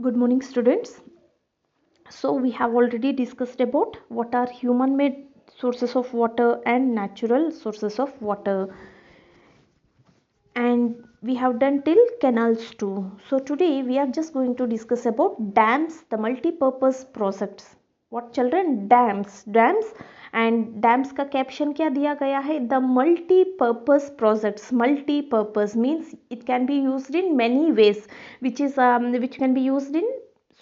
Good morning, students. So we have already discussed about what are human made sources of water and natural sources of water, and we have done till canals too. So today we are just going to discuss about dams, the multi-purpose projects. What children? Dams. And dams का caption क्या दिया गया है? The multi-purpose projects. Multi-purpose means it can be used in many ways, which can be used in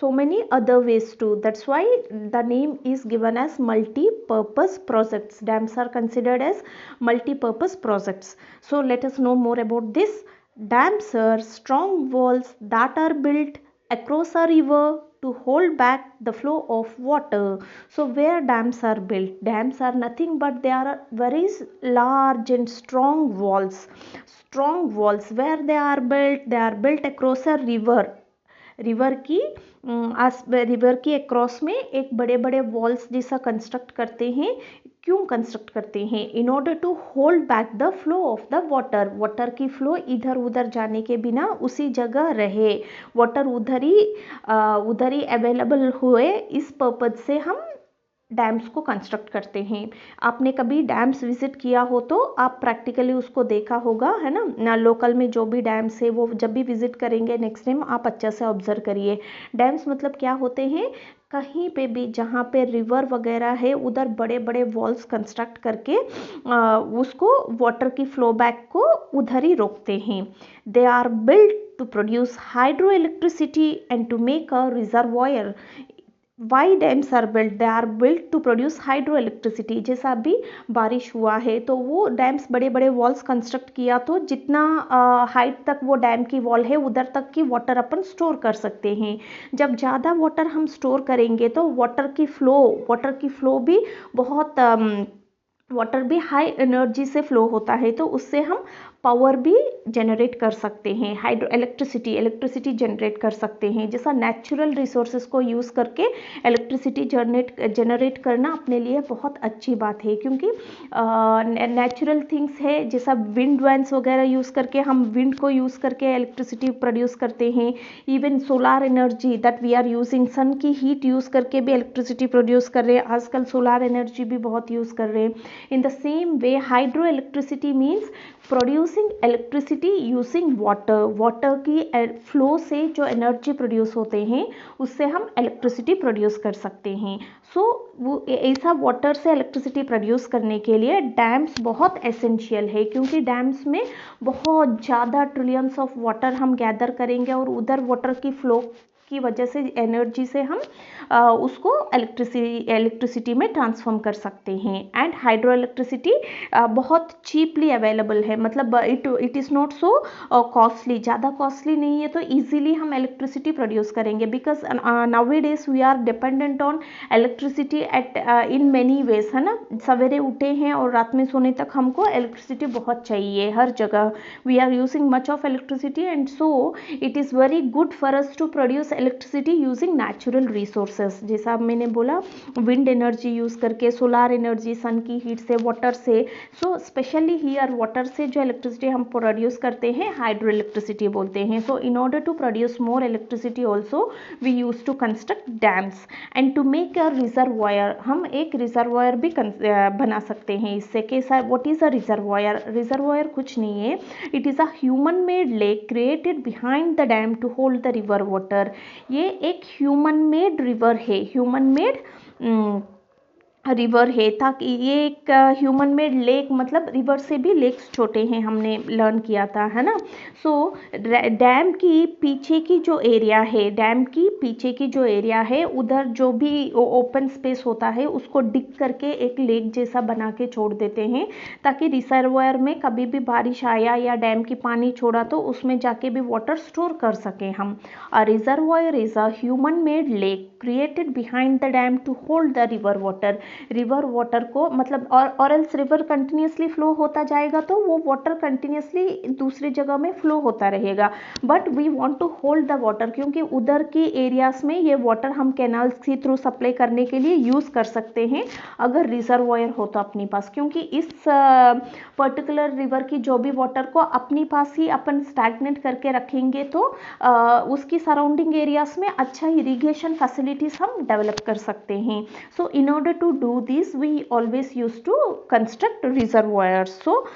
so many other ways too. That's why the name is given as multi-purpose projects. Dams are considered as multi-purpose projects. So let us know more about this. Dams are strong walls that are built across a river to hold back the flow of water. So where dams are built? Dams are nothing but they are very large and strong walls. Strong walls where they are built across a river. River की across में एक बड़े बड़े walls जैसा construct करते हैं. क्यों construct करते हैं? In order to hold back the flow of the water की फ्लो इधर उधर जाने के बिना उसी जगह रहे, वाटर उधर ही अवेलेबल हुए. इस पर्पज से हम डैम्स को कंस्ट्रक्ट करते हैं. आपने कभी डैम्स विजिट किया हो तो आप प्रैक्टिकली उसको देखा होगा, है ना. लोकल में जो भी डैम्स है वो जब भी विजिट करेंगे नेक्स्ट टाइम आप अच्छा से ऑब्जर्व करिए. डैम्स मतलब क्या होते हैं? कहीं पे भी जहाँ पे रिवर वगैरह है उधर बड़े बड़े वॉल्स कंस्ट्रक्ट करके उसको वाटर की फ्लो बैक को उधर ही रोकते हैं. They are built to produce hydro electricity and to make a reservoir. Why dams are built? They are built to produce hydro electricity. जैसा अभी बारिश हुआ है तो वो डैम्स बड़े बड़े वॉल्स कंस्ट्रक्ट किया तो जितना हाइट तक वो डैम की वॉल है उधर तक की वाटर अपन स्टोर कर सकते हैं. जब ज़्यादा वाटर हम स्टोर करेंगे तो वाटर की फ्लो भी बहुत वाटर भी हाई एनर्जी से फ्लो होता है तो उससे हम पावर भी जनरेट कर सकते हैं. हाइड्रो इलेक्ट्रिसिटी जनरेट कर सकते हैं. जैसा नेचुरल रिसोर्सेज को यूज़ करके इलेक्ट्रिसिटी जनरेट करना अपने लिए बहुत अच्छी बात है, क्योंकि नेचुरल थिंग्स है. जैसा विंड वैन्स वगैरह यूज़ करके हम विंड को यूज़ करके इलेक्ट्रिसिटी प्रोड्यूस करते हैं. Even solar energy that we are using, sun की हीट यूज़ करके भी इलेक्ट्रिसिटी प्रोड्यूस कर रहे हैं. आजकल सोलार एनर्जी भी बहुत यूज़ कर रहे हैं. In the same way, hydroelectricity means producing electricity using water की फ्लो से जो एनर्जी प्रोड्यूस होते हैं उससे हम इलेक्ट्रिसिटी प्रोड्यूस कर सकते हैं. सो वो ऐसा वाटर से इलेक्ट्रिसिटी प्रोड्यूस करने के लिए डैम्स बहुत एसेंशियल है, क्योंकि डैम्स में बहुत ज़्यादा ट्रिलियंस ऑफ वाटर हम गैदर करेंगे और उधर वाटर की फ्लो की वजह से एनर्जी से हम उसको इलेक्ट्रिसिटी में ट्रांसफॉर्म कर सकते हैं. एंड हाइड्रो इलेक्ट्रिसिटी बहुत चीपली अवेलेबल है, मतलब it is not so costly. ज़्यादा कॉस्टली नहीं है तो इजीली हम इलेक्ट्रिसिटी प्रोड्यूस करेंगे. Because nowadays we are dependent on electricity in many ways, है ना. सवेरे उठे हैं और रात में सोने तक हमको इलेक्ट्रिसिटी बहुत चाहिए हर जगह. We are using much of electricity and so it is very good for us to produce electricity using natural resources. जैसा मैंने बोला, विंड एनर्जी यूज़ करके, सोलार एनर्जी, सन की हीट से, वाटर से. सो स्पेशली हियर वाटर से जो electricity हम प्रोड्यूस करते हैं हाइड्रो इलेक्ट्रिसिटी बोलते हैं. So in order to produce more electricity also we use to construct dams and to make a reservoir. हम एक रिजर्वायर भी बना सकते हैं इससे. कैसा? What is a reservoir? Reservoir कुछ नहीं है, it is a human made lake created behind the dam to hold the river water. ये एक ह्यूमन मेड रिवर है, ह्यूमन मेड रिवर है. ताकि ये एक ह्यूमन मेड लेक, मतलब रिवर से भी लेक्स छोटे हैं, हमने लर्न किया था, है ना. सो डैम की पीछे की जो एरिया है उधर जो भी ओपन स्पेस होता है उसको डिग करके एक लेक जैसा बना के छोड़ देते हैं, ताकि रिजर्वायर में कभी भी बारिश आया या डैम की पानी छोड़ा तो उसमें जाके भी वाटर स्टोर कर सकें हम. A reservoir is a human made lake created behind the dam to hold the river water. River water को मतलब और एल्स रिवर कंटिन्यूसली फ्लो होता जाएगा तो वो वाटर कंटिन्यूसली दूसरी जगह में फ्लो होता रहेगा, but we want to hold the water, क्योंकि उधर की एरियाज में ये वाटर हम कैनाल्स के थ्रू सप्लाई करने के लिए यूज़ कर सकते हैं अगर रिजर्वायर हो तो अपने पास, क्योंकि इस पर्टिकुलर रिवर की जो भी वाटर को अपने पास ही अपन स्टैग्नेट करके रखेंगे तो उसकी सराउंडिंग एरियाज में अच्छा इरिगेशन फैसिलिटीज हम डेवलप कर सकते हैं. So in order to do this we always use to construct reservoirs. सो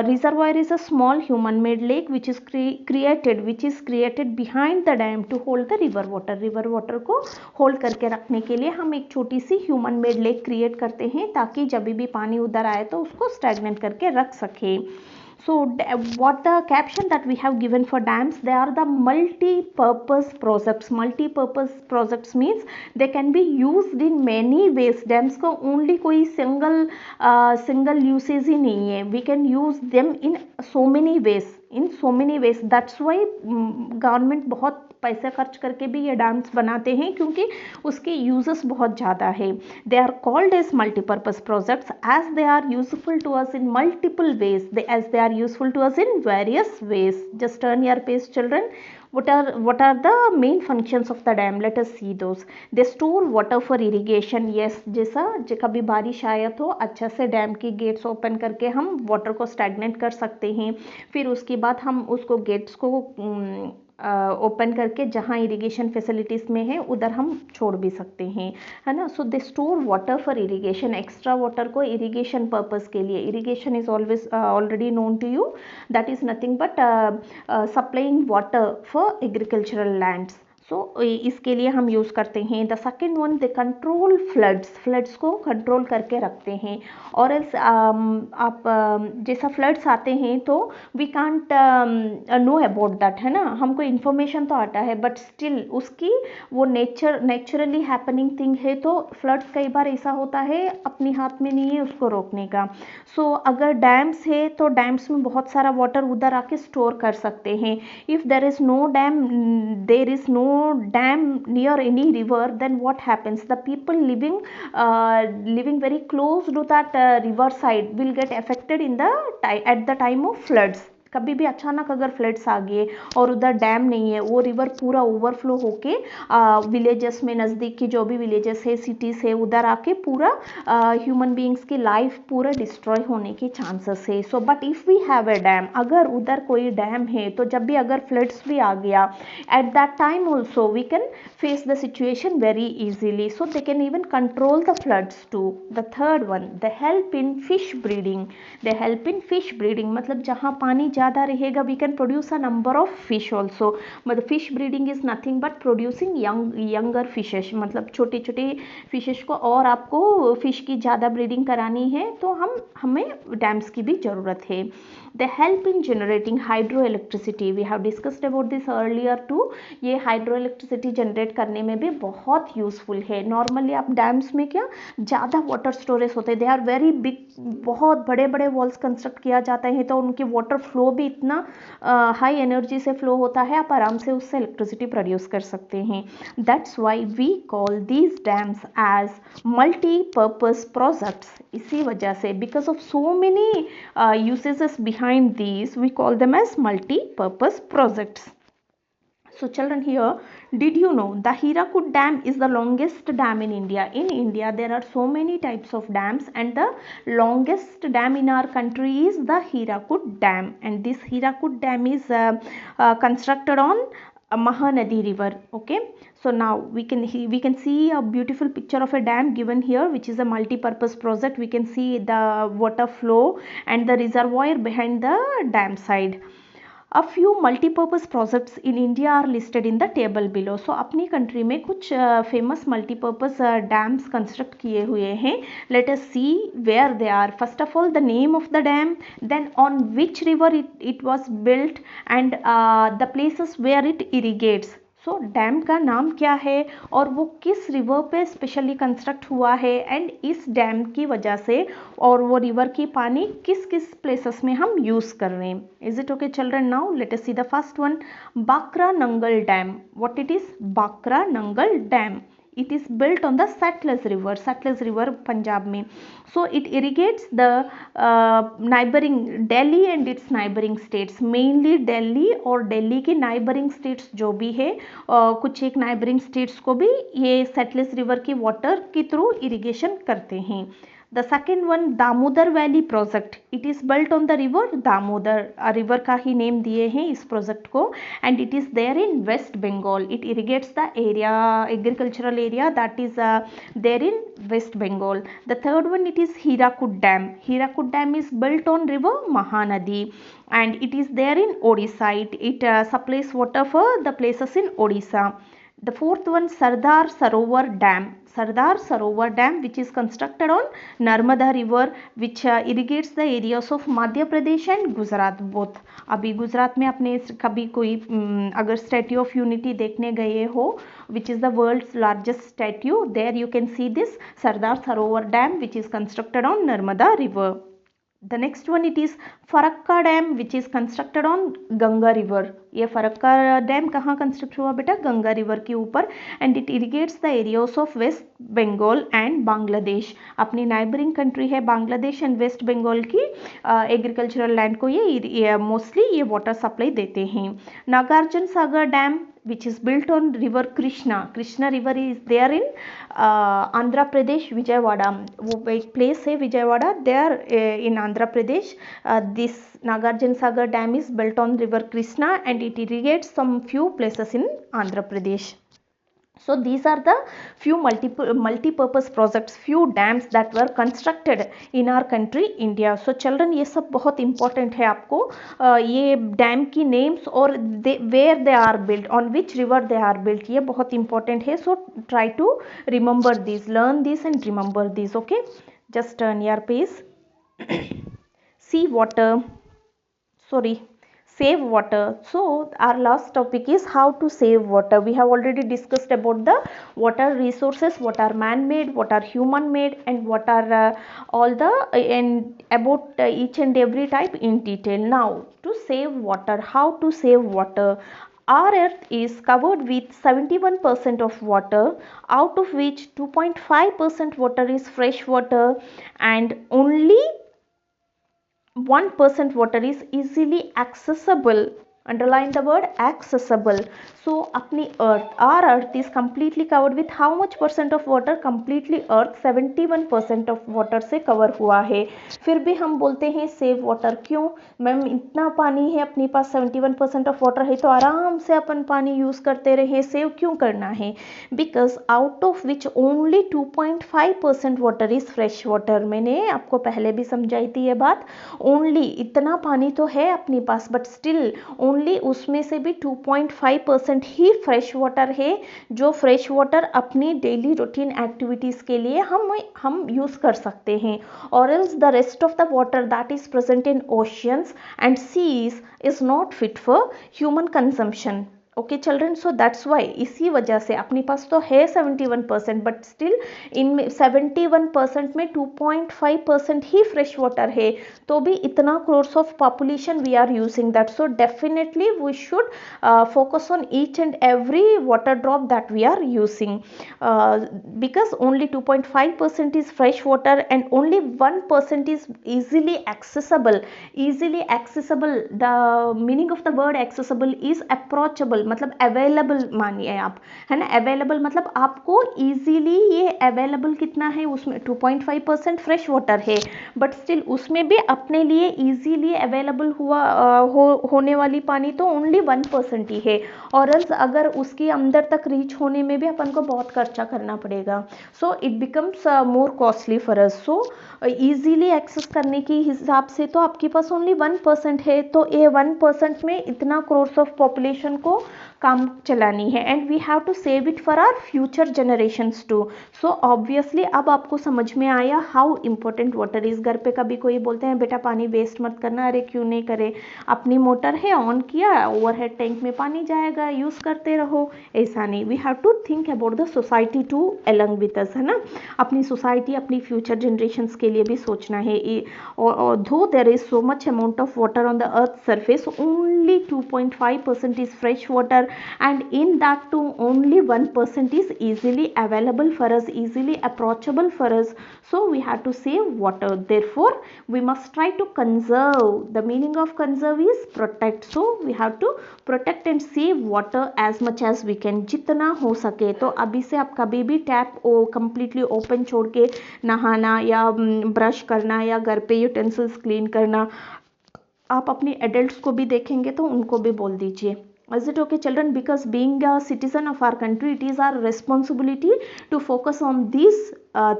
reservoir is a small human made lake which is created behind the dam to hold the river water को hold करके रखने के लिए हम एक छोटी सी human made lake create करते हैं ताकि जब भी पानी उधर आए तो उसको stagnant करके रख सके. So what the caption that we have given for dams, they are the multi-purpose projects. Multi-purpose projects means they can be used in many ways. Dams को only कोई single usage ही नहीं है. We can use them in so many ways. That's why government बहुत पैसे खर्च करके भी ये डैम्स बनाते हैं क्योंकि उसके यूजेस बहुत ज़्यादा है. They are called as multipurpose projects as they are useful to us in multiple ways, as they are useful to us in various ways. Just turn your page children. What are the main functions of the dam? Let us see those. They store water for irrigation. Yes, जैसा कभी बारिश आया तो अच्छा से dam की gets open करके हम वाटर को स्टैग्नेट कर सकते हैं. फिर उसके बाद हम उसको गेट्स को ओपन करके जहाँ इरिगेशन फैसिलिटीज़ में है उधर हम छोड़ भी सकते हैं, है ना. So they store water for irrigation. Extra water को इरिगेशन पर्पस के लिए, irrigation is always already known to you, that is nothing but supplying water for agricultural lands. So इसके लिए हम यूज़ करते हैं. The second one, they control floods को control करके रखते हैं. और एल्स आप जैसा फ्लड्स आते हैं तो we can't know about that, है ना. हमको इन्फॉर्मेशन तो आता है बट स्टिल उसकी वो नेचुरली हैपनिंग थिंग है. तो फ्लड्स कई बार ऐसा होता है अपने हाथ में नहीं है उसको रोकने का. सो अगर डैम्स है तो डैम्स में बहुत सारा वाटर उधर आके स्टोर कर सकते हैं. If there is no dam, there is no dam near any river, then what happens? The people living very close to that river side will get affected at the time of floods. कभी भी अचानक अगर floods आ गए और उधर dam नहीं है, वो रिवर पूरा ओवरफ्लो होके विलेजेस में, नज़दीक की जो भी विलेजेस है, सिटीज़ है, उधर आके पूरा ह्यूमन बीइंग्स की लाइफ पूरा डिस्ट्रॉय होने के चांसेस है. So but if we have a dam, अगर उधर कोई डैम है तो जब भी अगर फ्लड्स भी आ गया at that time also we can face the situation very easily. So they can even control the floods too. The third one, they help in fish breeding. The help in fish breeding मतलब जहाँ पानी ज़्यादा रहेगा we can produce a number of fish also. मतलब fish breeding is nothing but producing younger fishes, मतलब छोटे छोटे fishes को, और आपको फिश की ज़्यादा ब्रीडिंग करानी है तो हमें डैम्स की भी ज़रूरत है. They help in generating hydro electricity. We have discussed about this earlier too. ये हाइड्रो इलेक्ट्रिसिटी जनरेट करने में भी बहुत यूजफुल है. नॉर्मली आप डैम्स में क्या ज़्यादा वाटर स्टोरेज होते हैं, दे आर वेरी बिग, बहुत बड़े बड़े वॉल्स कंस्ट्रक्ट किया जाता है तो उनकी वाटर फ्लो भी इतना हाई एनर्जी से फ्लो होता है, आप आराम से उससे इलेक्ट्रिसिटी प्रोड्यूस कर सकते हैं. That's why we call these dams as multipurpose projects. इसी वजह से because of so many usages behind these we call them as multi-purpose projects. So children, here, did you know the Hirakud Dam is the longest dam in India? In India there are so many types of dams and the longest dam in our country is the Hirakud Dam, and this Hirakud Dam is constructed on Mahanadi river. Okay, so now we can see a beautiful picture of a dam given here, which is a multi-purpose project. We can see the water flow and the reservoir behind the dam side. A few multi-purpose projects in India are listed in the table below. So अपनी country में कुछ famous multipurpose dams construct किए हुए हैं. Let us see where they are. First of all, the name of the dam, then on which river it was built, and the places where it irrigates. So damn का नाम क्या है और वो किस रिवर पे स्पेशली कंस्ट्रक्ट हुआ है, एंड इस डैम की वजह से और वो रिवर की पानी किस किस प्लेसेस में हम यूज़ कर रहे हैं. Is it okay children? Now let us see the first one, baccarat Nangal dam. What it is? Baccarat Nangal dam. It is built on the Satluj river Punjab में. So it irrigates the neighboring Delhi and its neighboring states, mainly Delhi और दिल्ली के neighboring states जो भी है, कुछ एक neighboring states को भी ये सतलुज रिवर की वाटर के थ्रू इरिगेशन करते हैं. The second one, Damodar valley project. It is built on the river Damodar, river का ही नेम दिए हैं इस प्रोजेक्ट को, and it is there in West Bengal. It irrigates the area, agricultural area that is there in West Bengal. The third one, it is Hirakud dam. Hirakud dam is built on river Mahanadi and it is there in Odisha. It supplies water for the places in Odisha. The fourth one, Sardar Sarovar Dam. Sardar Sarovar Dam, which is constructed on Narmada River, which irrigates the areas of Madhya Pradesh and Gujarat both. अभी गुजरात में आपने कभी कोई अगर statute of unity देखने गए हो, which is the world's largest statue, there you can see this Sardar Sarovar Dam, which is constructed on Narmada River. The next one, it is Farakka dam, which is constructed on Ganga river. ये Farakka dam कहाँ construct हुआ बेटा? Ganga river के ऊपर. And it irrigates the areas of West Bengal and Bangladesh. अपनी neighbouring country है Bangladesh and waste Bengal की agricultural land को ये मोस्टली ये वाटर सप्लाई देते हैं. Nagarjuna Sagar dam, which is built on river Krishna. Krishna river is there in Andhra Pradesh, Vijayawada. वो एक place है Vijayawada, there in Andhra Pradesh. This Nagarjuna Sagar dam is built on river Krishna and it irrigates some few places in Andhra Pradesh. So these are the few multi-purpose projects, few dams that were constructed in our country India. So children, ये सब बहुत important है आपको ये dam की names और where they are built, on which river they are built, ये बहुत important है. So try to remember these, learn this and remember these. Okay, just turn your page. Sea water, sorry, save water. So our last topic is how to save water. We have already discussed about the water resources, what are man-made, what are human-made, and what are all the and about each and every type in detail. Now to save water, how to save water. Our earth is covered with 71% of water, out of which 2.5% water is fresh water and only 1% water is easily accessible. Underline the word accessible. So अपनी earth, our earth is completely covered with how much percent of water? Completely earth 71% of water से cover हुआ है. फिर भी हम बोलते हैं save water. क्यों मैम? इतना पानी है अपने पास, 71% of water है, तो आराम से अपन पानी यूज़ करते रहे, save क्यों करना है? Because out of which only 2.5% water is fresh water. मैंने आपको पहले भी समझाई थी ये बात. Only इतना पानी तो है अपने पास, but still ओनली उसमें से भी 2.5% ही फ्रेश वाटर है, जो फ्रेश वाटर अपनी डेली रूटीन एक्टिविटीज़ के लिए हम यूज़ कर सकते हैं. और else the rest of the water that is present in oceans and seas is not fit for human consumption. Okay children, so that's why, इसी वजह से अपने पास तो है 71%, बट स्टिल इन 71% में 2.5% ही फ्रेश वाटर है, तो भी इतना crores of population we are using that. So definitely we should focus on each and every water drop that we are using, because only 2.5% is fresh water and only 1% is easily accessible. The meaning of the word accessible is approachable, मतलब available मानिए आप, है ना. Available मतलब आपको easily ये available कितना है उसमें 2.5% फ्रेश वाटर है, बट स्टिल उसमें भी अपने लिए इजीली अवेलेबल होने वाली पानी तो ओनली 1% ही है, और अगर उसके अंदर तक रीच होने में भी अपन को बहुत खर्चा करना पड़ेगा. So it becomes more costly for us. So easily access करने के हिसाब से तो आपके पास ओनली 1% है, तो ये 1% में इतना क्रोर्स ऑफ पॉपुलेशन को काम चलानी है, and we have to save it for our future generations too. So obviously अब आपको समझ में आया हाउ इम्पोर्टेंट वाटर इज. घर पे कभी कोई बोलते हैं बेटा पानी वेस्ट मत करना, अरे क्यों नहीं करे, अपनी मोटर है ऑन किया, ओवरहेड टैंक में पानी जाएगा, यूज़ करते रहो, ऐसा नहीं. We have to think about the society too along with us, है ना. अपनी सोसाइटी, अपनी फ्यूचर जनरेशन्स के लिए भी सोचना है. Though there is so much amount of water on the earth surface, only 2.5% is fresh water and in that too only 1% is easily available for us, easily approachable for us. So we have to save water. Therefore we must try to conserve. The meaning of conserve is protect. So we have to protect and save water as much as we can, जितना हो सके. तो अभी से आप कभी भी tap completely open छोड़ के नहाना या ब्रश करना या घर पे यूटेंसिल्स क्लीन करना, आप अपने एडल्ट्स को भी देखेंगे तो उनको भी बोल दीजिए. Is it okay, children? Because being a citizen of our country, it is our responsibility to focus on these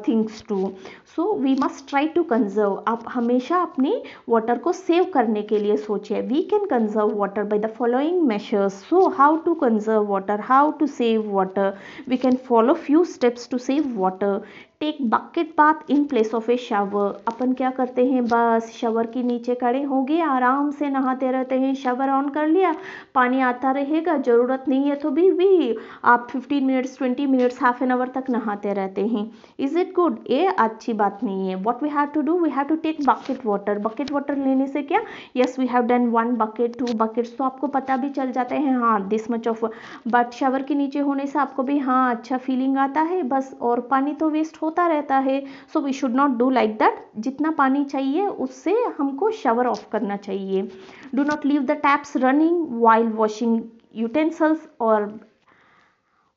things too. So we must try to conserve. आप हमेशा अपनी वाटर को सेव करने के लिए सोचिए. We can conserve water by the following measures. So how to conserve water? How to save water? We can follow few steps to save water. Take bucket bath in place of a shower. अपन क्या करते हैं, बस shower के नीचे खड़े हो गए, आराम से नहाते रहते हैं. शावर ऑन कर लिया, पानी आता रहेगा, ज़रूरत नहीं है तो भी आप 15 minutes 20 minutes half an hour तक नहाते रहते हैं. Is it good? ये अच्छी बात नहीं है. What we have to do, we have to take bucket water. Bucket water लेने से क्या, yes we have done 1 bucket 2 buckets, तो आपको पता भी चल जाता है हाँ this much of. But shower के नीचे होने से आपको भी हाँ अच्छा फीलिंग आता है बस, और पानी तो वेस्ट होता रहता है. So we should not do like that. जितना पानी चाहिए उससे हमको शावर ऑफ करना चाहिए. Do not leave the taps running while washing utensils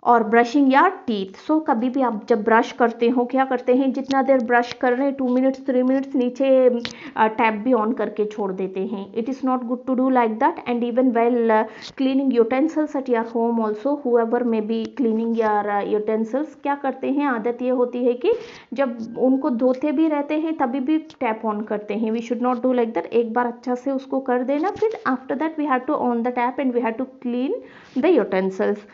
और ब्रशिंग या टीथ. सो कभी भी आप जब ब्रश करते हो क्या करते हैं, जितना देर ब्रश कर रहे हैं 2 मिनट्स 3 मिनट्स नीचे टैप भी ऑन करके छोड़ देते हैं. It is not good to do like that. And even well cleaning utensils at your home also, however may be cleaning your utensils, क्या करते हैं, आदत ये होती है कि जब उनको धोते भी रहते हैं तभी भी टैप ऑन करते हैं. We should not do like that. एक बार अच्छा से उसको कर देना, फिर after that we have to on the tap and we have to clean the utensils.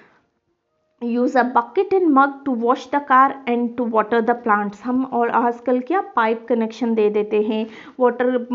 Use a bucket and mug to wash the car and to water the plants. हम और आजकल क्या पाइप कनेक्शन दे देते हैं, water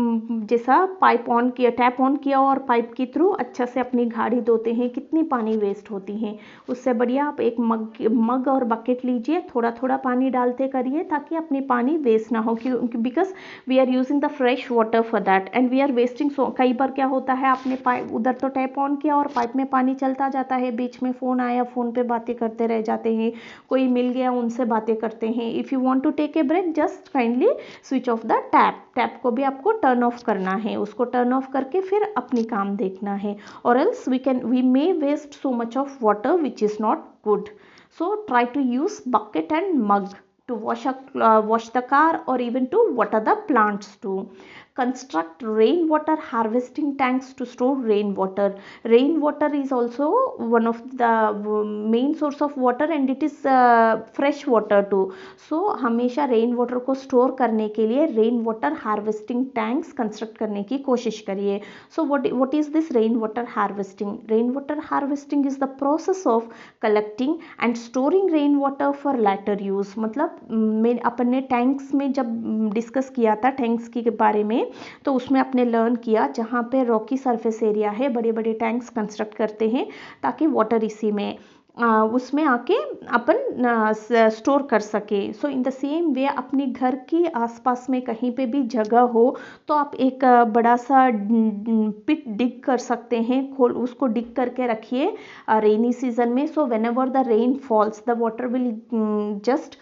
जैसा pipe on किया, tap on किया और पाइप के थ्रू अच्छा से अपनी गाड़ी धोते हैं. कितनी पानी वेस्ट होती है. उससे बढ़िया आप एक मग और बकेट लीजिए, थोड़ा थोड़ा पानी डालते करिए ताकि अपनी पानी वेस्ट ना हो. क्योंकि because we are using the fresh water for that and we are wasting. So कई बार क्या होता है, आपने पाइप उधर तो टैप ऑन किया और पाइप में पानी चलता जाता है, बीच में फ़ोन आया, फ़ोन पे बातें करते रह जाते हैं, कोई मिल गया उनसे बातें करते हैं. If you want to take a break just kindly switch off the tap. Tap को भी आपको टर्न ऑफ करना है, उसको टर्न ऑफ करके फिर अपनी काम देखना है. और else we may waste so much of water which is not good. So try to use bucket and mug to wash the car or even to water the plants too. Construct rainwater harvesting tanks to store rainwater. Rainwater is also one of the main source of water and it is fresh water too. So हमेशा rain water को store करने के लिए rain water harvesting tanks construct करने की कोशिश करिए. सो what is this rain water harvesting? Rain water harvesting is the process of collecting and storing rain water for later use. मतलब अपन ने टैंक्स में जब डिस्कस किया था टैंक्स के बारे में, तो उसमें आपने लर्न किया जहाँ पे रॉकी सरफेस एरिया है, बड़े बड़े टैंक्स कंस्ट्रक्ट करते हैं ताकि वाटर इसी में उसमें आके अपन स्टोर कर सके. सो इन द सेम वे अपने घर के आसपास में कहीं पे भी जगह हो तो आप एक बड़ा सा पिट डिग कर सकते हैं, उसको डिग करके रखिए रेनी सीजन में. So whenever the rain falls the water will just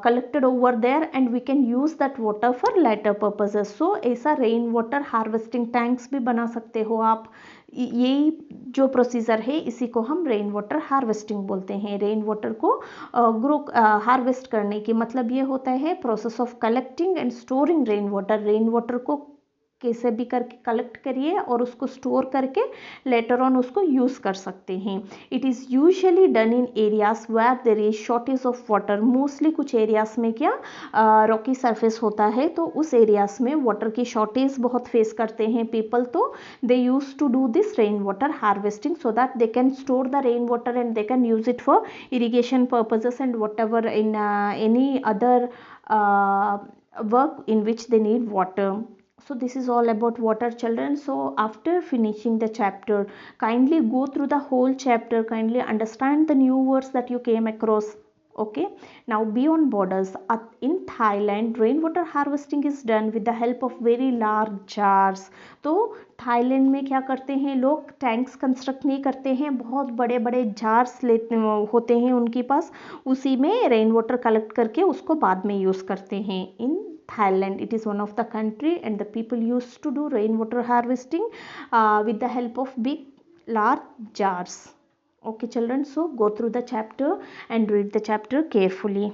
collected over there and we can use that water for later purposes. So ऐसा रेन वाटर हार्वेस्टिंग टैंक्स भी बना सकते हो आप. यही जो प्रोसीजर है इसी को हम रेन वाटर हार्वेस्टिंग बोलते हैं. रेन वाटर को हार्वेस्ट करने की मतलब ये होता है process of collecting and storing rain water. Rain water को कैसे भी करके कलेक्ट करिए और उसको स्टोर करके लेटर ऑन उसको यूज़ कर सकते हैं. It is usually done in areas where there is shortage of water. Mostly कुछ एरियाज में क्या रॉकी सरफेस होता है तो उस एरियाज में वाटर की शॉर्टेज बहुत फेस करते हैं पीपल. तो they use to do this rain water harvesting so that they can store the rain water and they can use it for irrigation purposes and whatever in any other work in which they need water. So this is all about water, children. So after finishing the chapter, kindly go through the whole chapter, kindly understand the new words that you came across. Okay, now beyond borders, in Thailand rainwater harvesting is done with the help of very large jars. तो Thailand में क्या करते हैं लोग, tanks construct नहीं करते हैं, बहुत बड़े बड़े जार्स लेते होते हैं उनके पास, उसी में रेन वाटर कलेक्ट करके उसको बाद में यूज़ करते हैं. इन Thailand, it is one of the country and the people used to do rainwater harvesting with the help of big large jars. Okay children, so go through the chapter and read the chapter carefully.